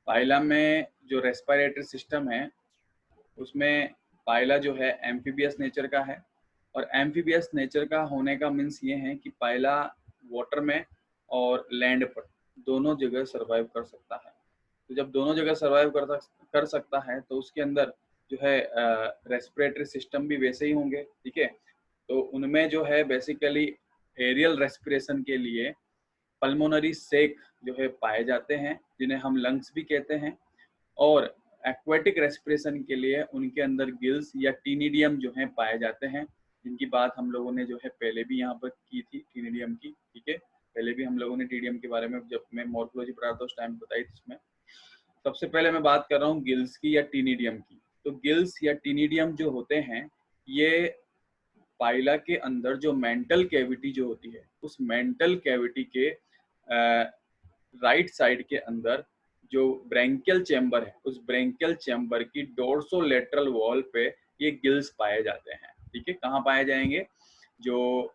पाइला में जो respiratory system है उसमें पाइला जो है एम्फीबियस नेचर का है, और एम्फीबियस नेचर का होने का मीन्स ये है कि पाइला वाटर में और लैंड पर दोनों जगह सरवाइव कर सकता है। तो जब दोनों जगह सरवाइव कर सकता है तो उसके अंदर जो है रेस्पिरेटरी सिस्टम भी वैसे ही होंगे, ठीक है। तो उनमें जो है बेसिकली एरियल रेस्पिरेशन के लिए पल्मोनरी सेक जो है पाए जाते हैं, जिन्हें हम लंग्स भी कहते हैं, और एक्वेटिक रेस्पिरेशन के लिए उनके अंदर गिल्स या टीनिडियम जो है पाए जाते हैं, जिनकी बात हम लोगों ने जो है पहले भी यहाँ पर की थी, टीनिडियम की, ठीक है। पहले भी हम लोगों ने टीनिडियम के बारे में जब मैं मॉर्फोलॉजी पढ़ा था उस टाइम बताई थी इसमें। सबसे पहले मैं बात कर रहा हूँ गिल्स की या टीनिडियम की। तो गिल्स या टीनिडियम जो होते हैं ये पाइला के अंदर जो मेंटल कैविटी जो होती है उस मेंटल कैविटी के राइट साइड के अंदर जो ब्रेंकियल चैम्बर है उस ब्रेंकियल चैम्बर की डोर्सोलेटरल वॉल पे ये गिल्स पाए जाते हैं, ठीक है। कहाँ पाए जाएंगे? जो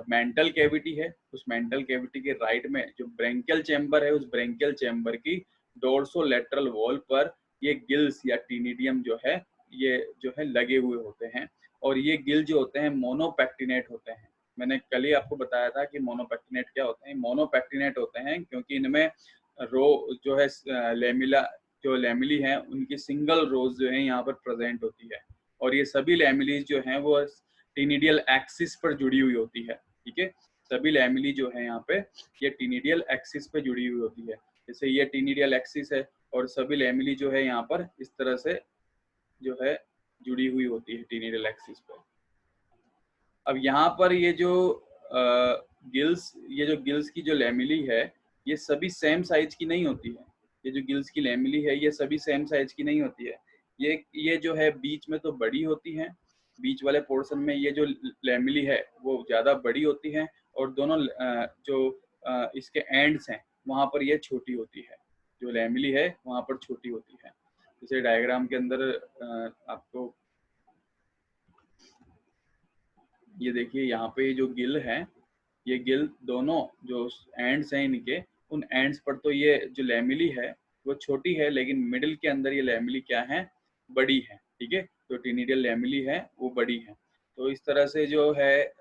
मेंटल कैविटी है उस मेंटल कैविटी के राइट में जो ब्रेंकियल चैम्बर है उस ब्रेंकियल चैम्बर की डोर्सोलेटरल वॉल पर ये गिल्स या टीनिडियम जो है ये जो है लगे हुए होते हैं। और ये गिल जो होते हैं मोनोपेक्टिनेट होते हैं। मैंने कल ही आपको बताया था कि मोनोपेक्टिनेट क्या होते हैं। मोनोपेक्टिनेट होते हैं क्योंकि इनमें रो जो है लेमिला जो लेमिली हैं उनकी सिंगल रोज जो है यहाँ पर प्रेजेंट होती है, और ये सभी लेमिलीज जो हैं वो टीनिडियल एक्सिस पर जुड़ी हुई होती है, ठीक है। सभी लेमिली जो है यहाँ पे ये टीनिडियल एक्सिस पे जुड़ी हुई होती है। जैसे ये टीनिडियल एक्सिस है और सभी लेमिली जो है यहाँ पर इस तरह से जो है जुड़ी हुई होती है टीनिडियल एक्सिस पे। अब यहाँ पर ये जो गिल्स की जो लेमिली है ये सभी सेम साइज की नहीं होती है। ये जो गिल्स की लेमिली है ये सभी सेम साइज की नहीं होती है। ये जो है बीच में तो बड़ी होती है, बीच वाले पोर्शन में ये जो लेमिली है वो ज़्यादा बड़ी होती है, और दोनों जो इसके एंड्स हैं वहाँ पर ये छोटी होती है। जो लेमिली है वहाँ पर छोटी होती है। जैसे डायग्राम के अंदर आपको ये देखिए यहाँ पे जो गिल है ये गिल दोनों जो एंड्स हैं इनके उन एंड्स पर तो ये जो लेमिली है वो छोटी है, लेकिन मिडिल के अंदर ये लेमिली क्या है? बड़ी है, ठीक है। जो टीनिडियल लेमिली है वो बड़ी है। तो इस तरह से जो है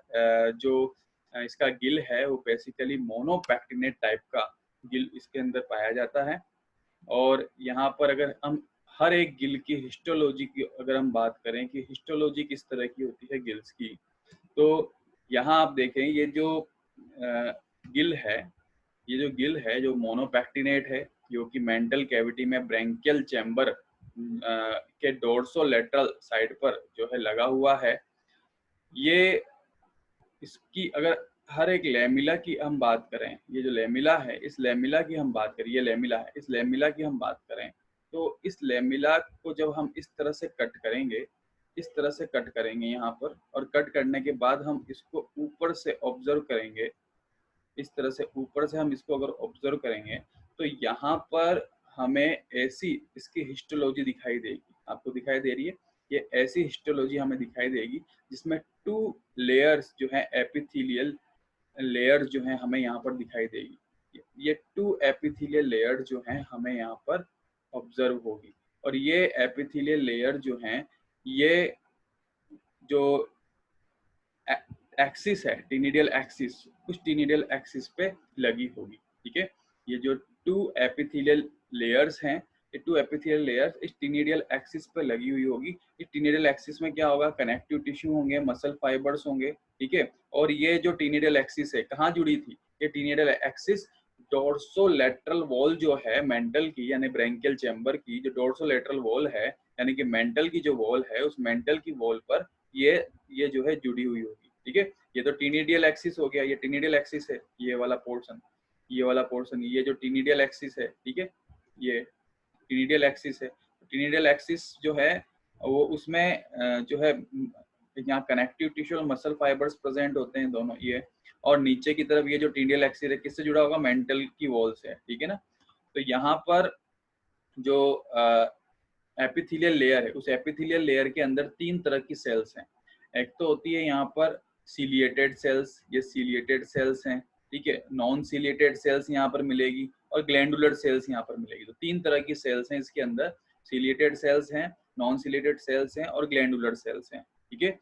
जो इसका गिल है वो बेसिकली मोनोपेक्टिनेट टाइप का गिल इसके अंदर पाया जाता है। और यहाँ पर अगर हम हर एक गिल की हिस्टोलॉजी की अगर हम बात करें कि हिस्टोलॉजी किस तरह की होती है गिल्स की, तो यहाँ आप देखें ये जो गिल है ये जो गिल है जो मोनोपेक्टिनेट है जो कि मेंटल कैविटी में ब्रेंकियल चैम्बर के डोर्सोलेटरल साइड पर जो है लगा हुआ है। ये इसकी अगर हर एक लेमिला की हम बात करें, ये जो लेमिला है इस लेमिला की हम बात करें, ये लेमिला है इस लेमिला की हम बात करें, तो इस लेमिला को जब हम इस तरह से कट करेंगे, इस तरह से कट करेंगे यहाँ पर, और कट करने के बाद हम इसको ऊपर से ऑब्जर्व करेंगे, इस तरह से ऊपर से हम इसको अगर ऑब्जर्व करेंगे तो यहाँ पर हमें ऐसी इसकी हिस्टोलॉजी दिखाई देगी। आपको दिखाई दे रही है? ये ऐसी हिस्टोलॉजी हमें दिखाई देगी जिसमें 2 लेयर्स जो है एपिथेलियल लेयर जो है हमें यहाँ पर दिखाई देगी। ये 2 एपिथेलियल लेयर जो हैं हमें यहाँ पर ऑब्जर्व होगी, और ये एपिथेलियल लेयर जो हैं ये जो एक्सिस है टीनिडियल एक्सिस, उस टीनिडियल एक्सिस पे लगी होगी, ठीक है। ये जो 2 एपिथेलियल लेयर्स हैं ये 2 एपिथेलियल लेयर्स इस टीनिडियल एक्सिस पे लगी हुई होगी। इस टीनिडियल एक्सिस में क्या होगा? कनेक्टिव टिश्यू होंगे, मसल फाइबर्स होंगे, ठीक है। और ये जो टीनिडियल एक्सिस है कहाँ जुड़ी थी? ये टीनिडियल एक्सिस डोर्सोलेटरल वॉल जो है मेंटल की यानी ब्रेंकियल चैम्बर की जो डोर्सोलेटरल वॉल है यानी कि मेंटल की जो वॉल है उस मेंटल की वॉल पर ये जो है जुड़ी हुई होगी, ठीक है। ये तो टीनिडियल एक्सिस हो गया, ये टीनिडियल एक्सिस है, ये वाला पोर्शन, ये वाला पोर्शन, ये जो टीनिडियल एक्सिस है, ठीक है, ये टीनिडियल एक्सिस है। टीनिडियल एक्सिस जो है वो उसमें जो है यहाँ कनेक्टिव टिश्यू और मसल फाइबर्स प्रेजेंट होते हैं दोनों ये, और नीचे की तरफ ये जो टीनिडियल एक्सिस है किससे जुड़ा होगा? मेंटल की वॉल से, ठीक है ना। तो यहाँ पर जो एपिथेलियल लेयर है उस एपिथेलियल लेयर के अंदर 3 तरह की सेल्स हैं। एक तो होती है यहाँ पर सीलिएटेड सेल्स, ये सीलिएटेड सेल्स हैं, ठीक है। नॉन सीलिएटेड सेल्स यहाँ पर मिलेगी, और ग्लैंडुलर सेल्स यहाँ पर मिलेगी। तो 3 तरह की सेल्स हैं इसके अंदर, सिलिएटेड सेल्स हैं, नॉन सिलिएटेड सेल्स हैं और ग्लैंडुलर सेल्स हैं। ठीक है,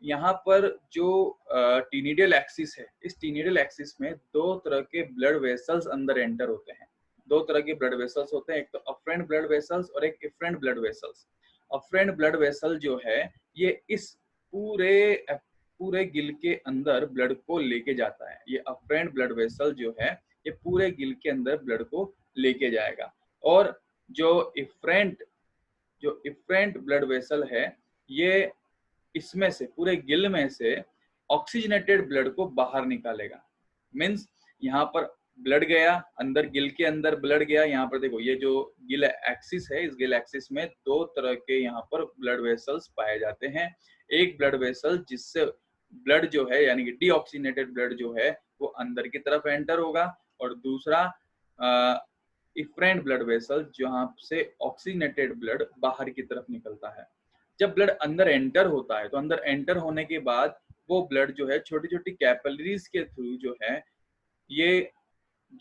यहाँ पर जो टीनिडियल एक्सिस है, इस टीनिडियल एक्सिस में 2 तरह के ब्लड वेसल्स अंदर एंटर होते हैं। 2 तरह के ब्लड वेसल्स होते हैं, एक तो अफ्रेंट ब्लड वेसल्स और एक efferent blood vessels. Afferent blood vessel जो है ये इस पूरे गिल के अंदर ब्लड को लेके जाता है। ये अफ्रेंट ब्लड वेसल जो है ये पूरे गिल के अंदर ब्लड को लेके जाएगा। और जो इफ्रेंट ब्लड वेसल है ये इसमें से, पूरे गिल में से ऑक्सीजनेटेड ब्लड को बाहर निकालेगा। मीन्स यहाँ पर ब्लड गया अंदर, गिल के अंदर ब्लड गया। यहाँ पर देखो ये जो गिल एक्सिस है, इस गिल एक्सिस में 2 तरह के यहाँ पर ब्लड वेसल्स पाए जाते हैं। एक ब्लड वेसल जिससे ब्लड जो है यानी कि डीऑक्सीजनेटेड ब्लड जो है वो अंदर की तरफ एंटर होगा, और दूसरा इफ्रेंट ब्लड वेसल जहाँ से ऑक्सीजनेटेड ब्लड बाहर की तरफ निकलता है। जब ब्लड अंदर एंटर होता है तो अंदर एंटर होने के बाद वो ब्लड जो है छोटी छोटी कैपिलरीज के थ्रू जो है, ये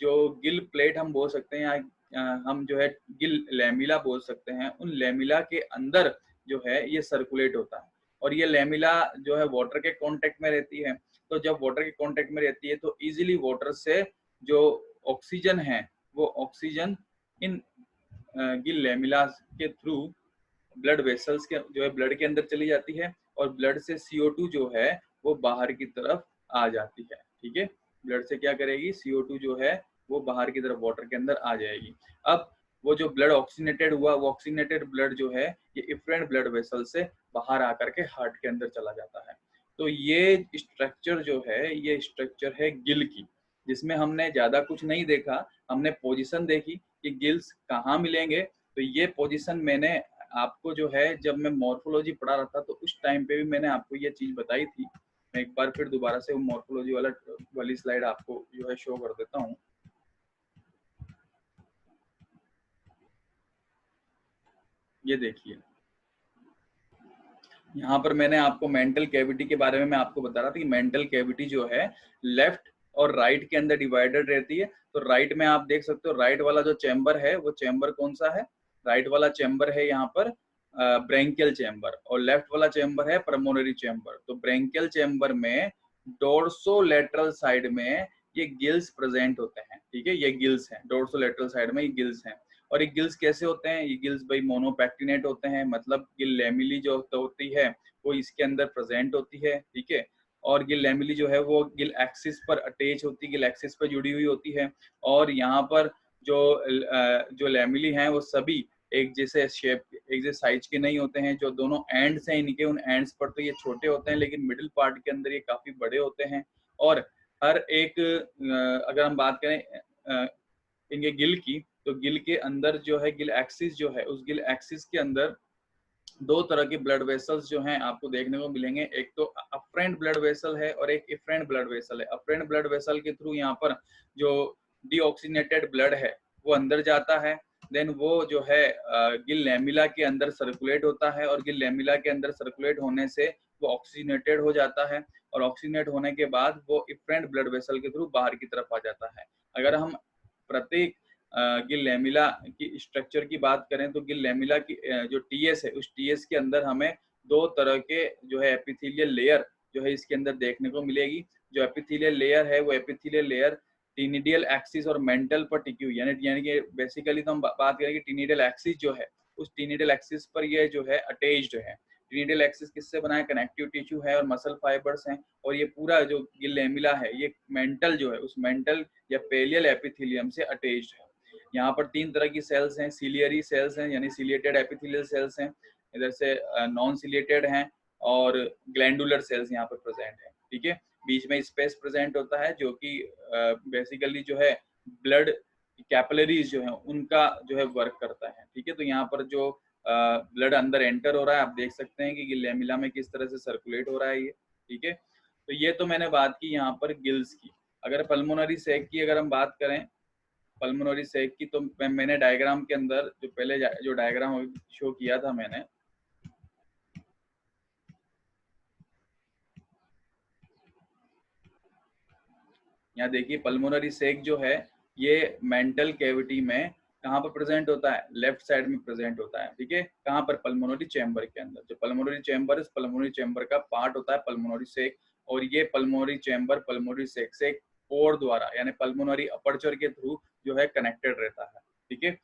जो गिल प्लेट हम बोल सकते हैं या हम जो है गिल लैमिला बोल सकते हैं, उन लैमिला के अंदर जो है ये सर्कुलेट होता है। और ये लैमिला जो है वाटर के कांटेक्ट में रहती है। तो जब वाटर के कांटेक्ट में रहती है तो इजीली वाटर से जो ऑक्सीजन है वो ऑक्सीजन इन गिल लैमिला के थ्रू ब्लड वेसल्स के जो है ब्लड के अंदर चली जाती है, और ब्लड से CO2 जो है वो बाहर की तरफ आ जाती है। ठीक है, ब्लड से क्या करेगी, CO2 जो है वो बाहर की तरफ वाटर के अंदर आ जाएगी। अब वो जो ब्लड ऑक्सीजनेटेड हुआ, वो ऑक्सीजनेटेड ब्लड जो है ये इफ्रेंट ब्लड वेसल से बाहर आकर के हार्ट के अंदर चला जाता है। तो ये स्ट्रक्चर जो है ये स्ट्रक्चर है गिल की, जिसमें हमने ज्यादा कुछ नहीं देखा, हमने पोजीशन देखी कि गिल्स कहाँ मिलेंगे। तो ये पोजीशन मैंने आपको जो है जब मैं मॉर्फोलॉजी पढ़ा रहा था तो उस टाइम पे भी मैंने आपको ये चीज बताई थी। मैं एक बार फिर दोबारा से वो मॉर्फोलॉजी वाली स्लाइड आपको जो है शो कर देता हूँ। ये देखिए, यहाँ पर मैंने आपको मेंटल कैविटी के बारे में मैं आपको बता रहा था कि मेंटल कैविटी जो है लेफ्ट और राइट के अंदर डिवाइडेड रहती है। तो राइट में आप देख सकते हो, राइट वाला जो चैम्बर है वो चैम्बर कौन सा है, राइट वाला चैम्बर है यहाँ पर ब्रेंकियल चैम्बर, और लेफ्ट वाला चैम्बर है पल्मोनरी चैम्बर। तो ब्रेंकियल चैम्बर में डोर्सोलेटरल साइड में ये गिल्स प्रेजेंट होते हैं। ठीक है, ये गिल्स हैं, डोर्सोलेटरल साइड में ये गिल्स हैं। और ये गिल्स कैसे होते हैं, ये गिल्स भाई मोनोपैक्टिनेट होते हैं, मतलब गिल लैमिली जो होती है वो इसके अंदर प्रेजेंट होती है। ठीक है, और गिल लैमिली जो है वो गिल एक्सिस पर अटैच होती है, गिल एक्सिस पर जुड़ी हुई होती है। और यहाँ पर जो लैमिली हैं वो सभी एक जैसे शेप, एक जैसे साइज के नहीं होते हैं। जो दोनों एंड्स हैं इनके, उन एंड्स पर तो ये छोटे होते हैं, लेकिन मिडिल पार्ट के अंदर ये काफी बड़े होते हैं। और हर एक अगर हम बात करें इनके गिल की, तो गिल के अंदर जो है गिल एक्सिस जो है, उस गिल एक्सिस के अंदर 2 तरह के ब्लड वेसल्स जो हैं आपको देखने को मिलेंगे। एक तो अफ्रेंट ब्लड वेसल है और एक इफ्रेंट ब्लड वेसल है। अफ्रेंट ब्लड वेसल के थ्रू यहाँ पर जो डीऑक्सीजनेटेड ब्लड है वो अंदर जाता है। देन वो जो है गिल लैमिला के अंदर सर्कुलेट होता है, और गिल लैमिला के अंदर सर्कुलेट होने से वो ऑक्सीजनेटेड हो जाता है, और ऑक्सीजनेट होने के बाद वो इफ्रेंट ब्लड वेसल के थ्रू बाहर की तरफ आ जाता है। अगर हम प्रत्येक गिल लैमिला की स्ट्रक्चर की बात करें तो गिल लैमिला की जो टीएस है, उस टीएस के अंदर हमें 2 तरह के जो है एपिथेलियल लेयर जो है इसके अंदर देखने को मिलेगी। जो एपिथेलियल लेयर है वो एपिथेलियल लेयर टीनिडियल एक्सिस और मेंटल पर टिकी हुई, यानी कि बेसिकली तो हम बात करें कि टीनिडियल एक्सिस जो है उस टीनिडियल एक्सिस पर ये जो है अटैच्ड है। टीनिडियल एक्सिस किससे बना है, कनेक्टिव टिश्यू है और मसल फाइबर्स हैं। और ये पूरा जो गिल लैमिला है ये मेंटल जो है उस मेंटल या पेलियल एपिथेलियम से अटैच्ड है। यहाँ पर 3 तरह की सेल्स हैं, सिलियरी सेल्स हैं यानी सिलिएटेड एपिथेलियल सेल्स हैं, इधर से नॉन सिलिएटेड हैं, और ग्लैंडुलर सेल्स यहाँ पर प्रेजेंट है। ठीक है, बीच में स्पेस प्रेजेंट होता है जो कि बेसिकली जो है ब्लड कैपिलरीज जो है उनका जो है वर्क करता है। ठीक है, तो यहाँ पर जो ब्लड अंदर एंटर हो रहा है आप देख सकते हैं कि लैमिला में किस तरह से सर्कुलेट हो रहा है ये। ठीक है, तो ये तो मैंने बात की यहाँ पर गिल्स की। अगर पल्मोनरी सैक की अगर हम बात करें, पल्मोनरी सैक की, तो मैंने डायग्राम के अंदर जो पहले जो डायग्राम शो किया था मैंने, यहाँ देखिए पल्मोनरी सैक जो है ये मेंटल कैविटी में कहाँ पर प्रेजेंट होता है, लेफ्ट साइड में प्रेजेंट होता है, ठीक है, कहाँ पर, पल्मोनरी चैम्बर के अंदर। जो पल्मोनरी चैम्बर, इस पल्मोनरी चैम्बर का पार्ट होता है पल्मोनरी सेक, और ये पल्मोनरी चैम्बर पल्मोनरी सेक से पोर द्वारा यानी पल्मोनरी अपर्चर के थ्रू जो है कनेक्टेड रहता है, ठीक है।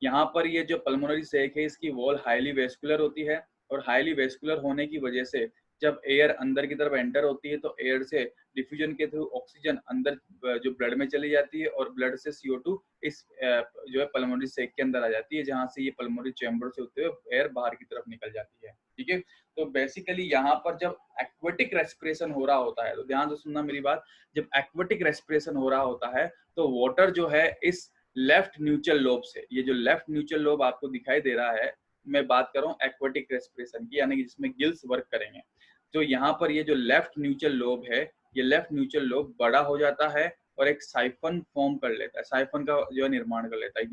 यहाँ पर ये जो पल्मोनरी सेक है इसकी वॉल हाईली वेस्कुलर होती है, और हाईली वेस्कुलर होने की वजह से जब एयर अंदर की तरफ एंटर होती है तो एयर से डिफ्यूजन के थ्रू ऑक्सीजन अंदर जो ब्लड में चली जाती है, और ब्लड से CO2 इस जो है पल्मोनरी सेक के अंदर आ जाती है, जहां से ये पल्मोनरी चैम्बर से होते हुए एयर बाहर की तरफ निकल जाती है, ठीक है। तो बेसिकली यहाँ पर जब एक्वेटिक रेस्पिरेशन हो रहा होता है, तो ध्यान से सुनना मेरी बात, जब एक्वेटिक रेस्पिरेशन हो रहा होता है तो वाटर जो है इस लेफ्ट न्यूट्रल लोब से, ये जो लेफ्ट न्यूट्रल लोब आपको दिखाई दे रहा है, मैं बात कर रहा हूँ एक्वेटिक रेस्पिरेशन की, यानी कि जिसमें गिल्स वर्क करेंगे। तो यहाँ पर ये जो लेफ्ट न्यूट्रल लोब है, ये लेफ्ट न्यूट्रल लोब बड़ा हो जाता है और एक साइफन फॉर्म कर लेता है, साइफन का जो है निर्माण कर लेता है।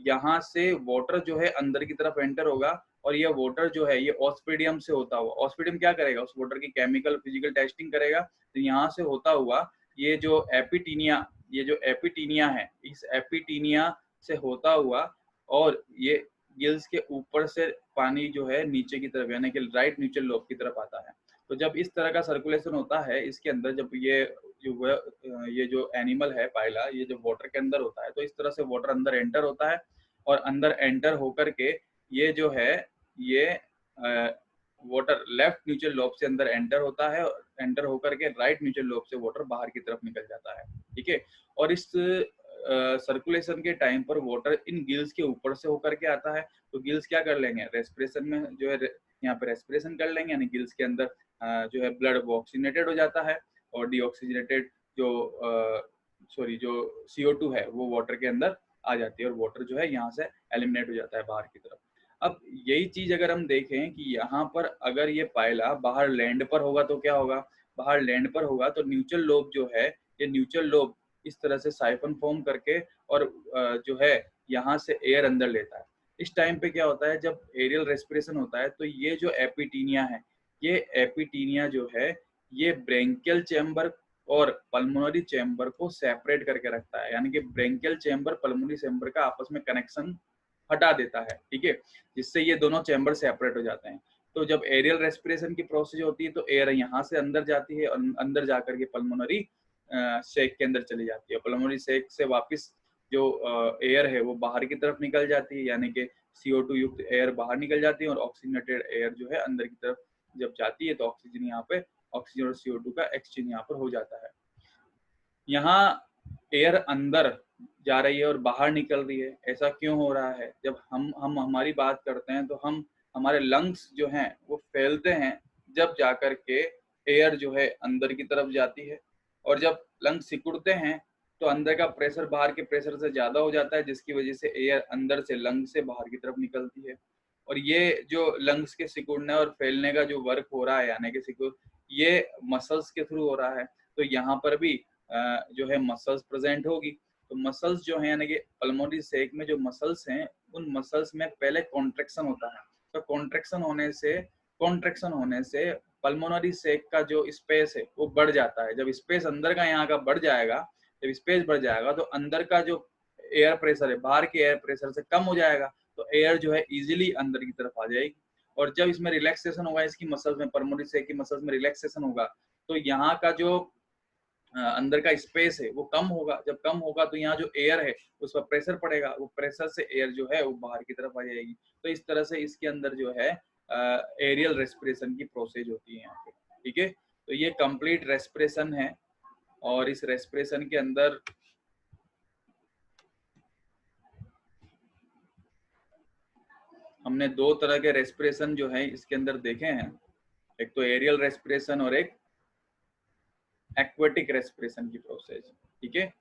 यहाँ से वाटर जो है अंदर की तरफ एंटर होगा, और ये वाटर जो है ये ऑस्पिडियम से होता हुआ, ऑस्पिडियम क्या करेगा, उस वाटर की केमिकल फिजिकल टेस्टिंग करेगा। तो यहाँ से होता हुआ ये जो एपिटीनिया है, इस एपिटीनिया से होता हुआ, और ये गिल्स के ऊपर से पानी जो है नीचे की तरफ यानी कि राइट न्यूट्रल लोब की तरफ आता है। तो जब इस तरह का सर्कुलेशन होता है इसके अंदर, जब ये जो एनिमल है पायला, ये जो वाटर के अंदर होता है, तो इस तरह से वाटर अंदर एंटर होता है, और अंदर एंटर होकर के ये जो है ये वाटर लेफ्ट न्यूट्रल लोब से अंदर एंटर होता है, और एंटर होकर के राइट न्यूट्रल लोब से वाटर बाहर की तरफ निकल जाता है, ठीक है। और इस सर्कुलेशन के टाइम पर वाटर इन गिल्स के ऊपर से होकर के आता है, तो गिल्स क्या कर लेंगे, रेस्पिरेशन में जो है यहाँ पे रेस्पिरेशन कर लेंगे, यानी गिल्स के अंदर जो है ब्लड वो ऑक्सीजनेटेड हो जाता है, और डीऑक्सीजनेटेड जो CO2 है वो वाटर के अंदर आ जाती है, और वाटर जो है यहाँ से एलिमिनेट हो जाता है बाहर की तरफ। अब यही चीज अगर हम देखें कि यहाँ पर अगर ये पायला बाहर लैंड पर होगा तो क्या होगा, बाहर लैंड पर होगा तो न्यूट्रल लोब जो है, ये न्यूट्रल लोब इस तरह से साइफन फॉर्म करके और जो है यहाँ से एयर अंदर लेता है। इस टाइम पे क्या होता है, जब एरियल रेस्पिरेशन होता है तो ये जो एपिटीनिया है, ये एपिटीनिया जो है ये ब्रेंकियल चैम्बर और पल्मोनरी चैम्बर को सेपरेट करके रखता है, यानी कि ब्रेंकियल चैम्बर पल्मोनरी चैम्बर का आपस में कनेक्शन हटा देता है, ठीक है, जिससे ये दोनों चैम्बर सेपरेट हो जाते हैं। तो जब एरियल रेस्पिरेशन की प्रोसेस होती है तो एयर यहाँ से अंदर जाती है, और अंदर जाकर के पल्मोनरी सेक के अंदर चली जाती है, पल्मोनरी सेक से वापस जो एयर है वो बाहर की तरफ निकल जाती है, यानी कि CO2 युक्त एयर बाहर निकल जाती है, और ऑक्सीजनेटेड एयर जो है अंदर की तरफ जब जाती है तो ऑक्सीजन यहाँ पे, ऑक्सीजन और CO2 का एक्सचेंज यहाँ पर हो जाता है। यहाँ एयर अंदर जा रही है और बाहर निकल रही है, ऐसा क्यों हो रहा है? जब हम हमारी बात करते हैं तो हम हमारे लंग्स जो हैं वो फैलते हैं जब जाकर के एयर जो है अंदर की तरफ जाती है, और जब लंग्स सिकुड़ते हैं तो अंदर का प्रेशर बाहर के प्रेशर से ज्यादा हो जाता है, जिसकी वजह से एयर अंदर से लंग से बाहर की तरफ निकलती है। और ये जो लंग्स के सिकुड़ने और फैलने का जो वर्क हो रहा है, यानी कि सिकुड़, ये मसल्स के थ्रू हो रहा है। तो यहाँ पर भी जो है मसल्स प्रेजेंट होगी। तो मसल्स जो है यानी कि पल्मोनरी सेक में जो मसल्स हैं, उन मसल्स में पहले कॉन्ट्रेक्शन होता है, तो कॉन्ट्रेक्शन होने से पल्मोनरी सेक का जो स्पेस है वो बढ़ जाता है। जब स्पेस अंदर का यहाँ का बढ़ जाएगा, जब स्पेस बढ़ जाएगा तो अंदर का जो एयर प्रेशर है बाहर के एयर प्रेशर से कम हो जाएगा, तो एयर जो है इजीली अंदर की तरफ आ जाएगी। और जब इसमें रिलैक्सेशन होगा, इसकी मसल्स में, पल्मोनरी सेक की मसल्स में रिलैक्सेशन होगा, तो यहाँ का जो अंदर का स्पेस है वो कम होगा। जब कम होगा तो यहाँ जो एयर है उस पर प्रेशर पड़ेगा, वो प्रेशर से एयर जो है वो बाहर की तरफ आ जाएगी। तो इस तरह से इसके अंदर जो है एरियल रेस्पिरेशन की प्रोसेस होती है यहाँ पे, ठीक है। तो ये कंप्लीट रेस्पिरेशन है, और इस रेस्पिरेशन के अंदर हमने दो तरह के रेस्पिरेशन जो है इसके अंदर देखे हैं, एक तो एरियल रेस्पिरेशन और एक एक्वेटिक रेस्पिरेशन की प्रोसेस, ठीक है।